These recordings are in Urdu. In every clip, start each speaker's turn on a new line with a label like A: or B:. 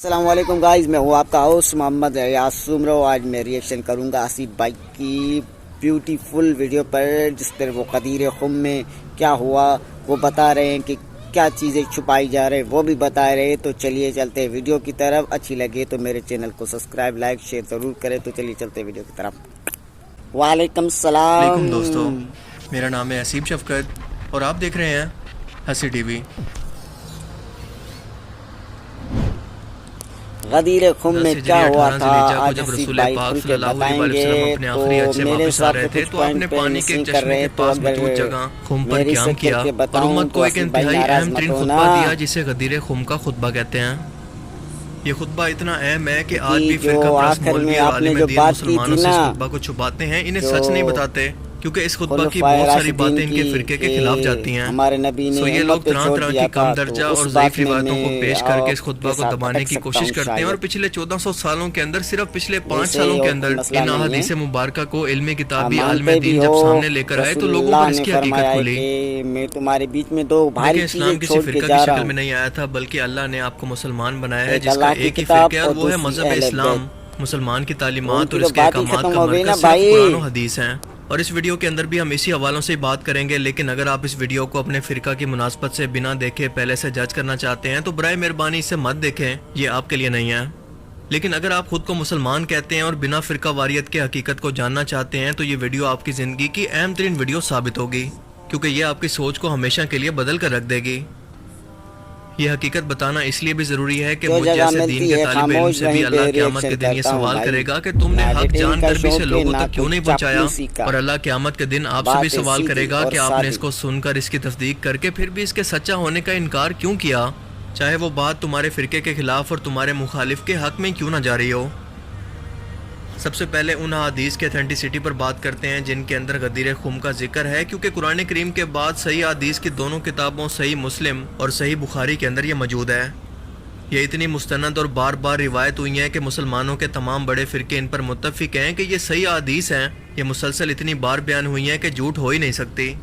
A: السلام علیکم گائز، میں ہوں آپ کا ہوسٹ محمد ریاض سمرو۔ آج میں ریئیکشن کروں گا آصف بھائی کی بیوٹیفل ویڈیو پر، جس پر وہ غدیر خم میں کیا ہوا وہ بتا رہے ہیں کہ کیا چیزیں چھپائی جا رہے ہیں وہ بھی بتا رہے ہیں۔ تو چلیے چلتے ہیں ویڈیو کی طرف۔ اچھی لگے تو میرے چینل کو سبسکرائب، لائک، شیئر ضرور کریں۔ تو چلیے چلتے ہیں ویڈیو کی طرف۔ وعلیکم السلام۔
B: علیکم دوستو، میرا نام ہے آصف شفقت اور آپ دیکھ رہے ہیں ہنسی ٹی وی۔
A: غدیر خم میں کیا ہوا تھا آج
B: جب
A: آصف
B: رسول
A: بھائی
B: پاک
A: کھل
B: صلی
A: کے
B: اللہ علیہ
A: بتائیں گے۔
B: وسلم اپنے آخری حج سے
A: تو میرے
B: واپس آ
A: ساتھ
B: رہے تھے
A: کچھ
B: تو آپ نے
A: پوائنٹ پہ
B: پانی کے
A: مسنگ
B: ایک
A: کر
B: چشمے
A: رہے
B: کے
A: ہیں، تو
B: پاس
A: اگر
B: موجود جگہ خم پر
A: میری
B: قیام
A: سے
B: کیا
A: کر کے
B: اور
A: بتاؤں
B: امت کو
A: تو
B: ایک
A: آصف بھائی
B: انتہائی
A: ناراض
B: اہم
A: مت
B: ترین
A: ہونا
B: خطبہ دیا جسے غدیر خم کا خطبہ کہتے ہیں۔ یہ خطبہ اتنا اہم ہے کہ آج بھی فرقہ پرست مولوی اور عالم دین مسلمانوں سے اس خطبہ کو چھپاتے ہیں، انہیں سچ نہیں بتاتے، کیونکہ اس خطبہ کی بہت ساری باتیں ان کے فرقے کے خلاف جاتی ہیں۔
A: ہمارے نبی نے
B: یہ لوگ طرح طرح کی کم درجہ اور ضعیف روایتوں کو پیش کر کے اس خطبہ کو دبانے کی کوشش کرتے ہیں، اور پچھلے 1400 سالوں کے اندر، صرف پچھلے 5 سالوں کے اندر ان احادیث مبارکہ کو علم کتابی عالم دین جب سامنے لے کر آئے تو لوگوں پر اس کی حقیقت کھلی۔
A: میں تمہارے بیچ میں دو بھاری
B: لیکن اسلام
A: چیزیں
B: کسی
A: چھوڑ کے
B: فرقہ
A: جا
B: کی
A: رہا
B: شکل
A: ہوں،
B: میں نہیں آیا تھا، بلکہ اللہ نے آپ کو مسلمان بنایا ہے،
A: ایک
B: جس کا
A: اللہ کی
B: ایک ہی
A: کتاب
B: فرقہ ہے اور وہ ہے
A: دوسری
B: مذہب
A: اہل
B: اسلام۔
A: بیت۔
B: مسلمان کی
A: ان
B: تعلیمات
A: کی
B: اور
A: تو
B: اس کے
A: بات ہی
B: احکامات
A: ختم
B: کا
A: ہو گئی نا
B: مرکز
A: بھائی۔
B: صرف قرآن و حدیث ہیں، اور اس ویڈیو کے اندر بھی ہم اسی حوالوں سے بات کریں گے۔ لیکن اگر آپ اس ویڈیو کو اپنے فرقہ کی مناسبت سے بنا دیکھے پہلے سے جج کرنا چاہتے ہیں تو برائے مہربانی اسے مت دیکھیں، یہ آپ کے لیے نہیں ہے۔ لیکن اگر آپ خود کو مسلمان کہتے ہیں اور بنا فرقہ واریت کے حقیقت کو جاننا چاہتے ہیں تو یہ ویڈیو آپ کی زندگی کی اہم ترین ویڈیو ثابت ہوگی، کیونکہ یہ آپ کی سوچ کو ہمیشہ کے لیے بدل کر رکھ دے گی۔ یہ حقیقت بتانا اس لیے بھی ضروری ہے کہ
A: جو
B: مجھ
A: جگہ
B: جیسے دین
A: ملتی
B: کے
A: ہے
B: طالب علم
A: خاموش
B: سے بھی
A: وہیں
B: اللہ
A: پہ
B: قیامت کے
A: ریئیکشن
B: دن یہ
A: کرتا ہوں
B: سوال
A: بھائی۔
B: کرے گا کہ تم نے
A: نہ
B: حق
A: ایڈیٹنگ
B: جان
A: کا
B: کر بھی اسے
A: شوق ہے،
B: لوگوں
A: نہ
B: تک کیوں نہیں
A: کچھ
B: پہنچایا،
A: چاپلوسی کا۔
B: اور اللہ قیامت کے دن آپ سے بھی
A: بات
B: سوال
A: سیدھی
B: کرے گا
A: اور
B: کہ آپ نے اس
A: صادق۔
B: کو سن کر اس کی تصدیق کر کے پھر بھی اس کے سچا ہونے کا انکار کیوں کیا، چاہے وہ بات تمہارے فرقے کے خلاف اور تمہارے مخالف کے حق میں کیوں نہ جاری ہو۔ سب سے پہلے ان حدیث کے اتھینٹسٹی پر بات کرتے ہیں جن کے اندر غدیر خم کا ذکر ہے، کیونکہ قرآن کریم کے بعد صحیح حدیث کی دونوں کتابوں صحیح مسلم اور صحیح بخاری کے اندر یہ موجود ہے۔ یہ اتنی مستند اور بار بار روایت ہوئی ہیں کہ مسلمانوں کے تمام بڑے فرقے ان پر متفق ہیں کہ یہ صحیح حدیث ہیں۔ یہ مسلسل اتنی بار بیان ہوئی ہیں کہ جھوٹ ہو ہی نہیں سکتی۔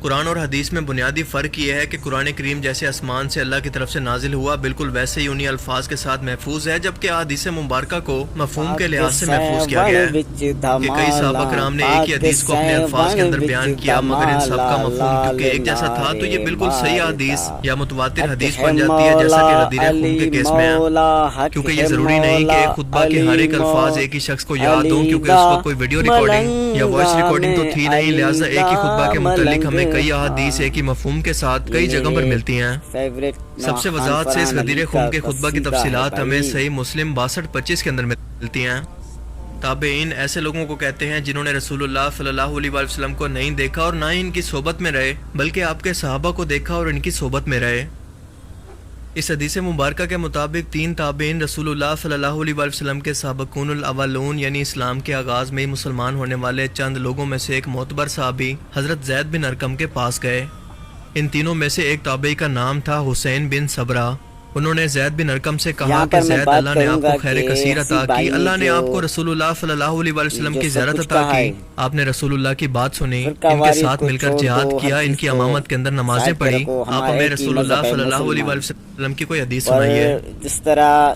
B: قرآن اور حدیث میں بنیادی فرق یہ ہے کہ قرآن کریم جیسے آسمان سے اللہ کی طرف سے نازل ہوا بالکل ویسے ہی انہی الفاظ کے ساتھ محفوظ ہے، جبکہ احادیث مبارکہ کو مفہوم کے لحاظ سے محفوظ کیا گیا ہے کہ کئی صحابہ کرام نے ایک ہی حدیث کو اپنے الفاظ کے اندر بیان کیا، مگر ان سب کا مفہوم کیونکہ ایک جیسا تھا تو یہ بالکل صحیح حدیث یا متواتر حدیث بن جاتی ہے، جیسا کہ غدیر خم کے کیس میں ہے۔ کیونکہ یہ ضروری نہیں کہ ایک خطبہ کے ہر ایک الفاظ ایک ہی شخص کو یاد ہوں، کیونکہ اس وقت کوئی ویڈیو ریکارڈنگ یا وائس ریکارڈنگ تو تھی نہیں، لہٰذا ایک ہی خطبہ کے متعلق ہمیں کئی احادیث ایک ہی مفہوم کے ساتھ کئی جگہوں پر ملتی ہیں۔ سب سے وضاحت سے اس غدیر خم کے خطبہ کی تفصیلات ہمیں صحیح مسلم 62-25 کے اندر ملتی ہیں۔ تابعین ایسے لوگوں کو کہتے ہیں جنہوں نے رسول اللہ صلی اللہ علیہ وسلم کو نہیں دیکھا اور نہ ہی ان کی صحبت میں رہے، بلکہ آپ کے صحابہ کو دیکھا اور ان کی صحبت میں رہے۔ اس حدیث مبارکہ کے مطابق 3 تابعین رسول اللہ صلی اللہ علیہ وسلم کے سابقون الاولون یعنی اسلام کے آغاز میں ہی مسلمان ہونے والے چند لوگوں میں سے ایک معتبر صحابی حضرت زید بن ارقم کے پاس گئے۔ ان تینوں میں سے ایک تابعی کا نام تھا حسین بن صبرہ۔ انہوں نے زید بن ارقم سے کہا کہ زید، اللہ نے آپ کو خیر کثیر عطا کی، اللہ نے آپ کو رسول اللہ صلی اللہ علیہ وسلم کی زیارت عطا کی، آپ نے رسول اللہ کی بات سنی، ان کے ساتھ مل کر جہاد کیا، ان کی امامت کے اندر نمازیں پڑھی، آپ ہمیں رسول اللہ صلی اللہ علیہ وسلم کی کوئی حدیث سنائیے۔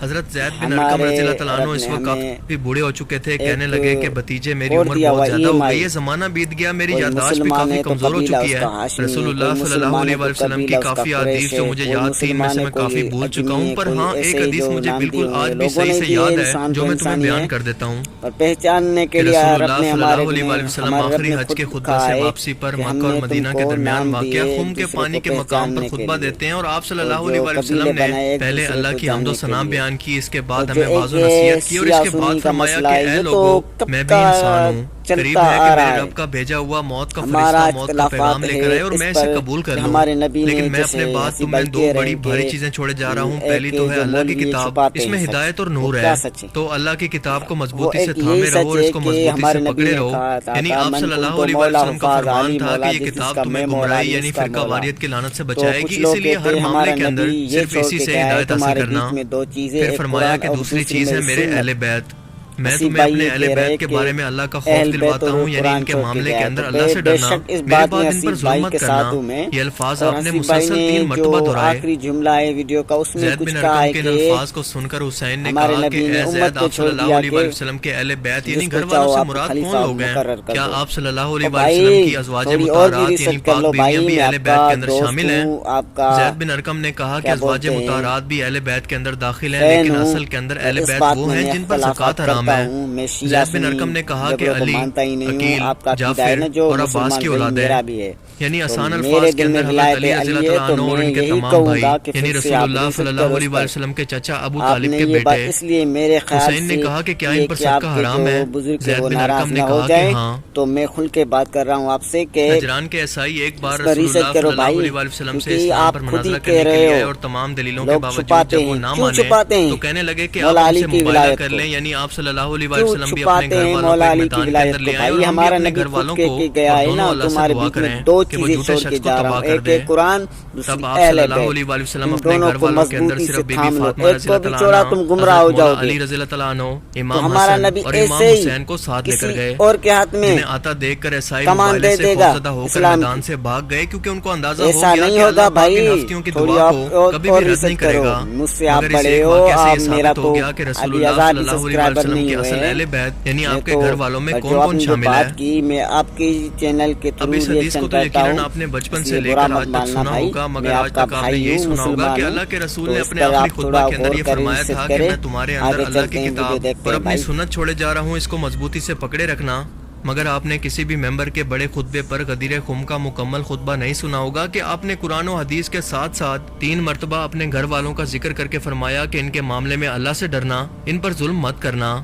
B: حضرت زید بن ارقم رضی اللہ تعالیٰ عنہ اس وقت کافی بوڑھے ہو چکے تھے، کہنے لگے کہ بھتیجے میری عمر بہت زیادہ ہو گئی ہے، زمانہ بیت گیا، میری یادداشت بھی کافی کمزور ہو چکی ہے، رسول اللہ صلی اللہ علیہ وسلم کی کافی حدیث جو مجھے یاد تھی ان میں سے میں کافی بھول چکا ہوں، پر ہاں ایک حدیث مجھے بالکل آج بھی صحیح سے یاد ہے جو میں تمہیں بیان کر دیتا ہوں
A: پہچاننے
B: کہ رسول اللہ صلی اللہ علیہ وسلم آخری حج کے خطبہ سے واپسی پر مکہ اور مدینہ کے درمیان واقع خم کے پانی کے مقام پر خطبہ دیتے ہیں، اور آپ صلی اللہ علیہ وسلم نے پہلے اللہ کی حمد و ثنا بیان کی، اس کے بعد ہمیں واعظ و نصیحت کی، اور اس کے بعد فرمایا کہ اے لوگو میں بھی انسان ہوں، قریب ہے کہ میرے رب کا بھیجا ہوا موت کا فرشتہ موت کا پیغام لے کر آئے اور میں اسے قبول کر لوں، لیکن میں اپنے بعد تمہیں 2 بڑی بھاری چیزیں چھوڑے جا رہا ہوں۔ پہلی تو ہے اللہ کی کتاب، اس میں ہدایت اور نور ہے، تو اللہ کی کتاب کو مضبوطی سے تھامے رہو اور اس کو مضبوطی سے پکڑے رہو، یعنی آپ صلی اللہ علیہ وسلم کا فرمان تھا کہ یہ کتاب تمہیں گمراہی یعنی فرقہ واریت کی لعنت سے بچائے گی، اسی لیے ہر معاملے کے اندر صرف اسی سے ہدایت حاصل کرنا۔ پھر فرمایا کہ دوسری چیز ہے میرے اہل بیت، میں
A: اسی
B: تمہیں
A: بھائی
B: اپنے
A: یہ
B: اہل
A: کہہ رہے
B: بیت کے
A: کہ
B: بارے میں اللہ کا خوف
A: اہل بیت
B: دلواتا
A: اور
B: ہوں، یعنی
A: قرآن
B: ان کے
A: چھوڑ
B: معاملے کے
A: گیا
B: اندر
A: تو
B: اللہ سے
A: بے
B: ڈرنا،
A: شک اس
B: میرے
A: بات
B: بعد
A: میں
B: ان پر
A: حسیب
B: ظلم
A: بھائی
B: مت
A: کے
B: کرنا۔
A: ساتھ ہوں میں،
B: یہ الفاظ
A: اور
B: آپ نے
A: حسیب بھائی
B: مسلسل
A: نے
B: 3
A: جو
B: مرتبہ دہرائے۔
A: آخری جملہ ہے ویڈیو کا اس میں
B: زید
A: کچھ
B: بن
A: کہا
B: ارقم
A: ہے
B: کے ان
A: کہ
B: الفاظ کو سن کر حسین نے
A: ہمارے
B: کہا کہ
A: نبی نے
B: اے
A: امت
B: زید،
A: کو
B: آپ
A: چھوڑ
B: صلی اللہ
A: دیا
B: علیہ
A: کہ
B: وآلہ وسلم کے اہل بیت یعنی
A: جس کو
B: گھر والوں
A: چاہو
B: سے
A: آپ
B: مراد
A: خلیفہ
B: کون لوگ ہیں؟
A: مقرر کر
B: کیا
A: دو۔
B: آپ صلی اللہ
A: تو
B: علیہ وآلہ وسلم کی
A: بھائی
B: ازواج
A: تھوڑی اور بھی
B: مطہرات یعنی
A: ریسرچ کر
B: پاک
A: لو
B: بیویاں
A: بھائی،
B: بھی
A: میں
B: اہل
A: آپ
B: بیت
A: کا
B: کے اندر
A: دوست
B: شامل ہیں؟
A: ہوں، آپ کا
B: زید بن ارقم نے کہا کہ
A: کیا
B: ازواج
A: بولتے ہیں
B: مطہرات بھی اہل بیت کے اندر داخل ہیں،
A: فین
B: لیکن
A: ہوں،
B: اصل کے اندر
A: اور
B: اہل
A: اس
B: بیت
A: بات
B: وہ
A: میں
B: ہیں
A: میں
B: جن پر زکوٰۃ
A: اختلافات
B: حرام
A: کرتا
B: ہے۔
A: ہوں، میں شیعہ
B: زید بن
A: سنی
B: ارقم نے کہا کہ
A: جبروں کو
B: علی،
A: مانتا ہی نہیں ہوں،
B: عقیل،
A: آپ کا عقیدہ ہے
B: جعفر
A: نا جو
B: اور عباس
A: مسلمان
B: کی
A: وہی
B: اولاد ہے،
A: میرا بھی ہے،
B: یعنی
A: تو
B: آسان
A: میرے
B: الفاظ کے
A: دل میں
B: اندر حضرت
A: ولایت
B: علی رضی اللہ
A: علی ہے
B: تعالیٰ
A: تو
B: عنہ اور
A: میں
B: ان کے
A: یہی
B: تمام
A: کہوں
B: بھائی
A: گا کہ
B: یعنی
A: پھر سے
B: رسول
A: آپ
B: اللہ صلی
A: ریسرچ
B: اللہ
A: کرو
B: علیہ
A: اس
B: وآلہ
A: پر۔
B: وسلم کے چچا ابو
A: آپ
B: طالب
A: نے
B: کے
A: یہ بات
B: بیٹے
A: اس لیے میرے خیال
B: حسین نے
A: سے
B: کہا کہ کیا
A: یہ
B: ان پر
A: کہ آپ
B: صدقہ
A: کے
B: حرام
A: جو
B: ہے؟
A: بزرگ
B: زید
A: وہ
B: بن
A: ناراض
B: ارقم
A: نہ
B: نے
A: ہو
B: کہا کہ
A: جائیں،
B: ہاں۔
A: تو میں کھل کے بات کر رہا ہوں آپ سے کہ
B: نجران کے عیسائی ایک بار
A: اس پر
B: رسول
A: ریسرچ
B: اللہ
A: کرو
B: صلی اللہ
A: بھائی،
B: علیہ وآلہ وسلم سے
A: کیونکہ
B: اسلام
A: آپ
B: پر
A: خود ہی
B: مناظرہ
A: کہہ
B: کرنے کے
A: رہے
B: لیے آئے
A: ہو
B: اور تمام دلیلوں کے
A: لوگ
B: باوجود
A: چھپاتے
B: جب وہ
A: ہیں،
B: نہ
A: کیوں
B: مانے
A: چھپاتے
B: تو
A: ہیں
B: کہنے لگے کہ آپ
A: مولا
B: ہم
A: علی
B: سے
A: کی
B: مباہلہ
A: ولایت
B: کر
A: کو؟
B: لیں، یعنی آپ صلی اللہ علیہ وآلہ
A: کیوں
B: وسلم بھی اپنے
A: چھپاتے
B: گھر
A: ہیں
B: والوں کو
A: مولا
B: ایک
A: علی کی
B: میدان کے
A: ولایت
B: اندر
A: کو؟
B: لے آئیں اور
A: بھائی
B: ہم بھی
A: ہمارا
B: اپنے
A: نبی
B: گھر
A: خود
B: والوں
A: کہہ
B: کو
A: کے گیا
B: اور
A: ہے
B: دونوں
A: نا،
B: اللہ سے
A: تمہارے
B: دعا
A: بیچ میں
B: کریں
A: دو
B: کہ وہ
A: چیزیں
B: جھوٹے
A: چھوڑ کے
B: شخص کو
A: جا رہا
B: تباہ
A: ہوں،
B: کر
A: ایک ہے
B: دیں۔
A: قرآن،
B: تب
A: دوسری
B: آپ
A: اہل
B: صلی اللہ
A: بیت،
B: علیہ وآلہ وسلم
A: ان
B: اپنے
A: دونوں
B: گھر
A: کو
B: والوں کے اندر
A: مضبوطی سے
B: صرف بی بی
A: تھام لو،
B: فاطمہ
A: ایک
B: رضی
A: کو
B: اللہ
A: بھی
B: تعالیٰ
A: چھوڑا
B: عنہ،
A: تم گمراہ
B: حضرت
A: ہو
B: مولا
A: جاؤ گے۔
B: علی رضی اللہ تعالیٰ عنہ،
A: تو
B: امام
A: ہمارا
B: حسن
A: نبی
B: اور
A: ایسے
B: امام
A: ہی
B: حسین کو ساتھ لے کر
A: کسی
B: گئے،
A: اور کے ہاتھ میں
B: جنہیں آتا دیکھ کر عیسائی
A: کمان
B: مباہلے
A: دے
B: سے
A: دے گا
B: خوفزدہ ہو کر
A: اسلام
B: میدان
A: کی،
B: سے بھاگ گئے، کیونکہ ان کو اندازہ ہو
A: ایسا
B: گیا
A: نہیں
B: کہ
A: ہوگا
B: اللہ پاک ان
A: بھائی،
B: ہفتیوں کی
A: تھوڑی
B: دعا
A: آپ
B: کو کبھی
A: اور
B: بھی رد نہیں
A: ریسرچ
B: کرے
A: کرو،
B: گا۔
A: مجھ سے آپ
B: مگر اس
A: بڑے
B: ایک
A: ہو،
B: واقعے سے
A: آپ
B: یہ
A: میرا
B: ثابت ہو
A: تو
B: گیا کہ رسول
A: ابھی
B: اللہ
A: آزاد
B: صلی
A: ہی
B: اللہ علیہ وآلہ
A: سبسکرائبر
B: وسلم
A: نہیں
B: کے
A: ہوئے
B: اصل
A: ہیں،
B: اہل بیت یعنی
A: میں
B: آپ کے
A: تو
B: گھر والوں میں
A: جو
B: کون
A: آپ
B: کون
A: نے جو
B: شامل ہے؟
A: بات کی میں آپ کے چینل کے
B: اب
A: تھرو
B: اس حدیث
A: ریئیکشن
B: کو تو
A: کرتا
B: یقیناً
A: ہوں،
B: آپ نے بچپن
A: اس
B: سے
A: لیے
B: لے
A: برا
B: کر
A: مت
B: آج تک
A: ماننا
B: سنا
A: بھائی،
B: ہوگا، مگر
A: میں
B: آج
A: آپ کا
B: تک آپ نے
A: بھائی
B: یہی
A: ہوں،
B: سنا ہوگا کہ
A: مسلمان ہوں،
B: اللہ کے رسول
A: تو
B: نے
A: اس
B: اپنے
A: پر
B: آخری
A: آپ
B: خطبہ
A: تھوڑا
B: کے اندر
A: غور
B: یہ
A: کریں،
B: فرمایا
A: ریسرچ
B: تھا کہ
A: کریں،
B: میں تمہارے اندر
A: آگے
B: اللہ کی
A: چلتے ہیں، ویڈیو
B: کتاب
A: دیکھتے
B: اور
A: ہیں
B: اپنی
A: بھائی۔
B: سنت چھوڑے جا رہا ہوں، اس کو مضبوطی سے پکڑے رکھنا۔ مگر آپ نے کسی بھی ممبر کے بڑے خطبے پر غدیر خم کا مکمل خطبہ نہیں سنا ہوگا کہ آپ نے قرآن و حدیث کے ساتھ ساتھ 3 مرتبہ اپنے گھر والوں کا ذکر کر کے فرمایا کہ ان کے معاملے میں اللہ سے ڈرنا، ان پر ظلم مت کرنا۔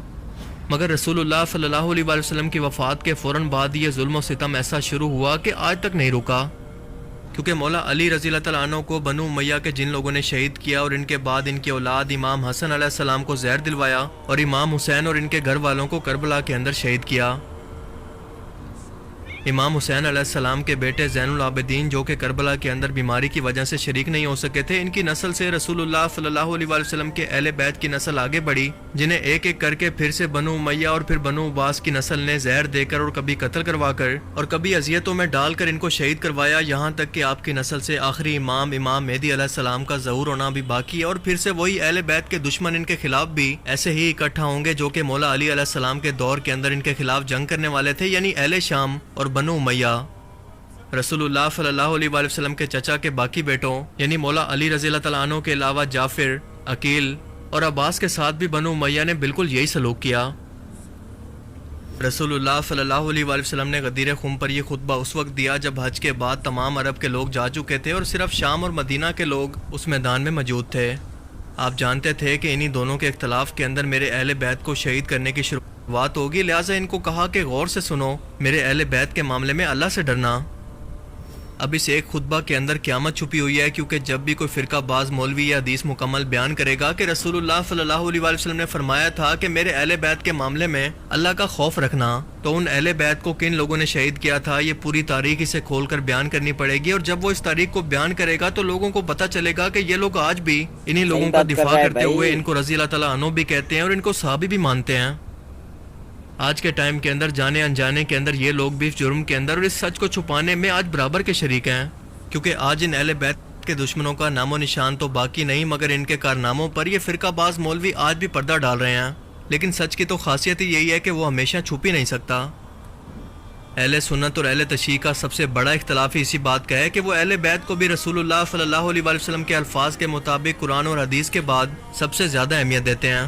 B: مگر رسول اللہ صلی اللہ علیہ وآلہ وسلم کی وفات کے فوراً بعد یہ ظلم و ستم ایسا شروع ہوا کہ آج تک نہیں رکا، کیونکہ مولا علی رضی اللہ تعالیٰ عنہ کو بنو امیہ کے جن لوگوں نے شہید کیا اور ان کے بعد ان کی اولاد امام حسن علیہ السلام کو زہر دلوایا اور امام حسین اور ان کے گھر والوں کو کربلا کے اندر شہید کیا۔ امام حسین علیہ السلام کے بیٹے زین العابدین جو کہ کربلا کے اندر بیماری کی وجہ سے شریک نہیں ہو سکے تھے، ان کی نسل سے رسول اللہ صلی اللہ علیہ وآلہ وسلم کے اہل بیت کی نسل آگے بڑھی، جنہیں ایک ایک کر کے پھر سے بنو امیہ اور پھر بنو عباس کی نسل نے زہر دے کر اور کبھی قتل کروا کر اور کبھی اذیتوں میں ڈال کر ان کو شہید کروایا، یہاں تک کہ آپ کی نسل سے آخری امام مہدی علیہ السلام کا ظہور ہونا بھی باقی ہے، اور پھر سے وہی اہل بیت کے دشمن ان کے خلاف بھی ایسے ہی اکٹھا ہوں گے جو کہ مولا علی علیہ السلام کے دور کے اندر ان کے خلاف جنگ کرنے والے تھے، یعنی اہل شام اور بنو امیہ۔ رسول اللہ صلی اللہ علیہ وآلہ وسلم کے چچا کے باقی بیٹوں یعنی مولا علی رضی اللہ تعالیٰ عنہ کے علاوہ جعفر، عقیل اور عباس کے ساتھ بھی بنو امیہ نے بالکل یہی سلوک کیا۔ رسول اللہ صلی اللہ علیہ وآلہ وسلم نے غدیر خم پر یہ خطبہ اس وقت دیا جب حج کے بعد تمام عرب کے لوگ جا چکے تھے اور صرف شام اور مدینہ کے لوگ اس میدان میں موجود تھے۔ آپ جانتے تھے کہ انہی دونوں کے اختلاف کے اندر میرے اہل بیت کو شہید کرنے کی شروعات ہوگی، لہٰذا ان کو کہا کہ غور سے سنو، میرے اہل بیت کے معاملے میں اللہ سے ڈرنا۔ اب اس ایک خطبہ کے اندر قیامت چھپی ہوئی ہے، کیونکہ جب بھی کوئی فرقہ باز مولوی یا حدیث مکمل بیان کرے گا کہ رسول اللہ صلی اللہ علیہ وآلہ وسلم نے فرمایا تھا کہ میرے اہل بیت کے معاملے میں اللہ کا خوف رکھنا، تو ان اہل بیت کو کن لوگوں نے شہید کیا تھا یہ پوری تاریخ اسے کھول کر بیان کرنی پڑے گی، اور جب وہ اس تاریخ کو بیان کرے گا تو لوگوں کو پتہ چلے گا کہ یہ لوگ آج بھی انہی لوگوں کا دفاع کرتے ہوئے ان کو رضی اللہ تعالیٰ عنہ بھی کہتے ہیں اور ان کو صحابی بھی مانتے ہیں۔ آج کے ٹائم کے اندر جانے انجانے کے اندر یہ لوگ بھی اس جرم کے اندر اور اس سچ کو چھپانے میں آج برابر کے شریک ہیں، کیونکہ آج ان اہل بیت کے دشمنوں کا نام و نشان تو باقی نہیں، مگر ان کے کارناموں پر یہ فرقہ باز مولوی آج بھی پردہ ڈال رہے ہیں۔ لیکن سچ کی تو خاصیت ہی یہی ہے کہ وہ ہمیشہ چھپ ہی نہیں سکتا۔ اہل سنت اور اہل تشیع کا سب سے بڑا اختلاف ہی اسی بات کا ہے کہ وہ اہل بیت کو بھی رسول اللہ صلی اللہ علیہ وآلہ وسلم کے الفاظ کے مطابق قرآن اور حدیث کے بعد سب سے زیادہ اہمیت دیتے ہیں۔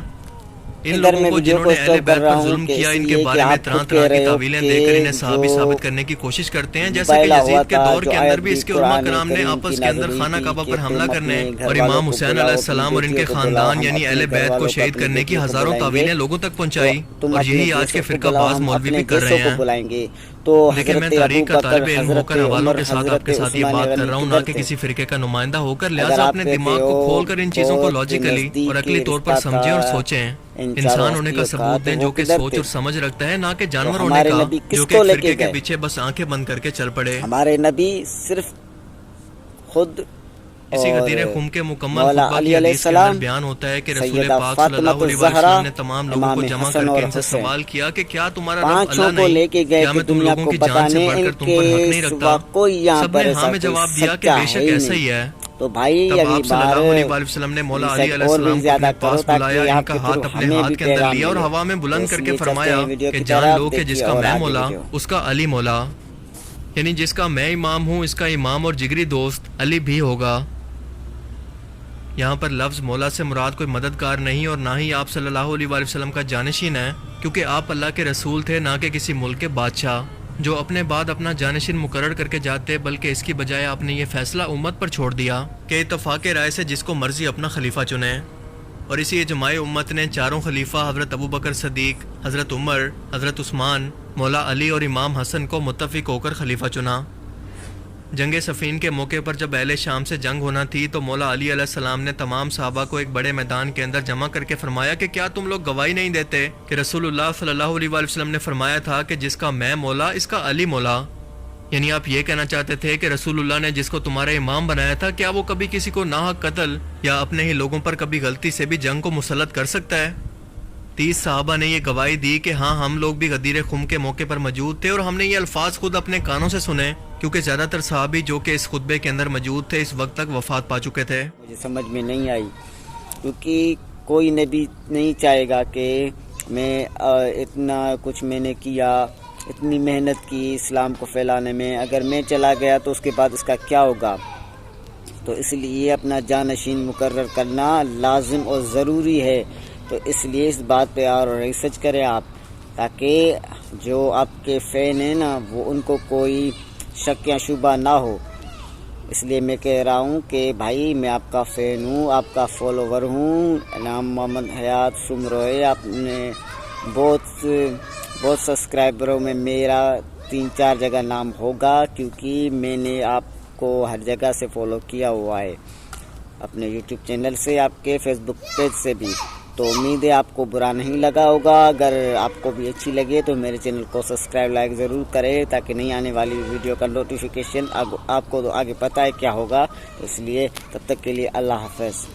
B: ان لوگوں کو جنہوں نے اہل بیت پر ظلم کیا ان کے بارے میں طرح طرح کی تعویلیں دے کر انہیں صحابی ثابت کرنے کی کوشش کرتے ہیں، جیسے کہ یزید کے دور کے اندر بھی اس کے علماء کرام نے آپس کے اندر خانہ کعبہ پر حملہ کرنے اور امام حسین علیہ السلام اور ان کے خاندان یعنی اہل بیت کو شہید کرنے کی ہزاروں تعویلیں لوگوں تک پہنچائی، اور یہی آج کے فرقہ باز مولوی بھی کر رہے ہیں۔ لیکن میں تاریخ کا طالب علم ہو کر حوالوں کے ساتھ آپ کے ساتھ یہ بات کر رہا ہوں، نہ کہ کسی فرقے کا نمائندہ ہو کر، لہٰذا اپنے دماغ کو کھول کر ان چیزوں کو لاجیکلی اور عقلی طور پر سمجھیں اور سوچیں۔ انسان ہونے کا ثبوت دیں جو کہ سوچ اور سمجھ رکھتا ہے، نہ کہ جانور ہونے کا جو کہ فرقے کے پیچھے بس آنکھیں بند کر کے چل پڑے۔
A: ہمارے نبی صرف خود
B: اسی
A: اور
B: غدیر خم کے مکمل
A: مولا
B: خطبہ
A: علی
B: کی
A: علیہ
B: حدیث کے اندر
A: السلام،
B: بیان ہوتا ہے کہ رسول
A: سیدہ
B: پاک صلی اللہ
A: فاطمہ
B: علیہ وسلم
A: الزہرا،
B: نے تمام لوگوں
A: امام
B: کو جمع
A: حسن
B: کر
A: اور
B: کے ان سے
A: حسین
B: سوال کیا کہ کیا تمہارا رب
A: پانچوں
B: اللہ
A: کو
B: نہیں؟
A: لے کے گئے
B: کیا
A: کہ
B: میں تم
A: دنیا
B: لوگوں
A: کو
B: کی جان سے
A: بتانے
B: بڑھ
A: ان
B: کر تم
A: کے
B: پر حق نہیں
A: سوا
B: رکھتا؟
A: کوئی یہاں
B: سب
A: پر
B: نے ہاں
A: ایسا
B: میں
A: کوئی
B: جواب دیا کہ
A: سچا
B: بے
A: ہے
B: شک
A: ہی
B: ایسا
A: نہیں۔
B: ہی ہے۔
A: تو بھائی
B: تب
A: اگلی
B: آپ صلی
A: بار
B: اللہ علیہ وسلم نے مولا علی علیہ
A: اور بھی
B: السلام کو
A: زیادہ
B: اپنے
A: کرو
B: پاس
A: تاکہ
B: بلایا، ان
A: آپ
B: کا
A: کے
B: ہاتھ
A: تھرو
B: اپنے
A: ہمیں
B: ہاتھ
A: بھی
B: کے اندر
A: پیغام
B: لیا اور
A: ملے۔
B: ہوا میں
A: تو
B: بلند
A: اس
B: کر کے
A: لیے چلتے
B: فرمایا
A: ہیں ویڈیو
B: کہ
A: کی
B: جان
A: طرف،
B: لو کہ جس
A: دیکھیے
B: کا
A: اور
B: میں
A: آگے
B: مولا
A: ویڈیو۔
B: اس کا علی مولا، یعنی جس کا میں امام ہوں اس کا امام اور جگری دوست علی بھی ہوگا۔ یہاں پر لفظ مولا سے مراد کوئی مددگار نہیں اور نہ ہی آپ صلی اللہ علیہ وآلہ وسلم کا جانشین ہے، کیونکہ آپ اللہ کے رسول تھے، نہ کہ کسی ملک کے بادشاہ جو اپنے بعد اپنا جانشین مقرر کر کے جاتے، بلکہ اس کی بجائے آپ نے یہ فیصلہ امت پر چھوڑ دیا کہ اتفاق رائے سے جس کو مرضی اپنا خلیفہ چنے، اور اسی اجماع امت نے چاروں خلیفہ حضرت ابو بکر صدیق، حضرت عمر، حضرت عثمان، مولا علی اور امام حسن کو متفق ہو کر خلیفہ چنا۔ جنگ صفین کے موقع پر جب اہل شام سے جنگ ہونا تھی تو مولا علی علیہ السلام نے تمام صحابہ کو ایک بڑے میدان کے اندر جمع کر کے فرمایا کہ کیا تم لوگ گواہی نہیں دیتے کہ رسول اللہ صلی اللہ علیہ وآلہ وسلم نے فرمایا تھا کہ جس کا میں مولا اس کا علی مولا؟ یعنی آپ یہ کہنا چاہتے تھے کہ رسول اللہ نے جس کو تمہارا امام بنایا تھا کیا وہ کبھی کسی کو ناحق قتل یا اپنے ہی لوگوں پر کبھی غلطی سے بھی جنگ کو مسلط کر سکتا ہے؟ 30 صحابہ نے یہ گواہی دی کہ ہاں ہم لوگ بھی غدیر خم کے موقع پر موجود تھے اور ہم نے یہ الفاظ خود اپنے کانوں سے سنے، کیونکہ زیادہ تر صحابی جو کہ اس خطبے کے اندر موجود تھے اس وقت تک وفات پا چکے تھے۔
A: مجھے سمجھ میں نہیں آئی، کیونکہ کوئی نبی نہیں چاہے گا کہ میں اتنا کچھ میں نے کیا، اتنی محنت کی اسلام کو پھیلانے میں، اگر میں چلا گیا تو اس کے بعد اس کا کیا ہوگا؟ تو اس لیے اپنا جانشین مقرر کرنا لازم اور ضروری ہے۔ تو اس لیے اس بات پہ اور ریسرچ کریں آپ، تاکہ جو آپ کے فین ہیں نا وہ ان کو کوئی شک یا شبہ نہ ہو۔ اس لیے میں کہہ رہا ہوں کہ بھائی میں آپ کا فین ہوں، آپ کا فالوور ہوں، نام محمد حیات سمروئے، آپ نے بہت سبسکرائبروں میں میرا 3-4 جگہ نام ہوگا، کیونکہ میں نے آپ کو ہر جگہ سے فالو کیا ہوا ہے، اپنے یوٹیوب چینل سے، آپ کے فیس بک پیج سے بھی۔ تو امید ہے آپ کو برا نہیں لگا ہوگا، اگر آپ کو بھی اچھی لگے تو میرے چینل کو سبسکرائب لائک ضرور کریں، تاکہ نہیں آنے والی ویڈیو کا نوٹیفیکیشن آپ کو تو آگے پتہ ہے کیا ہوگا۔ اس لیے تب تک کے لیے اللہ حافظ۔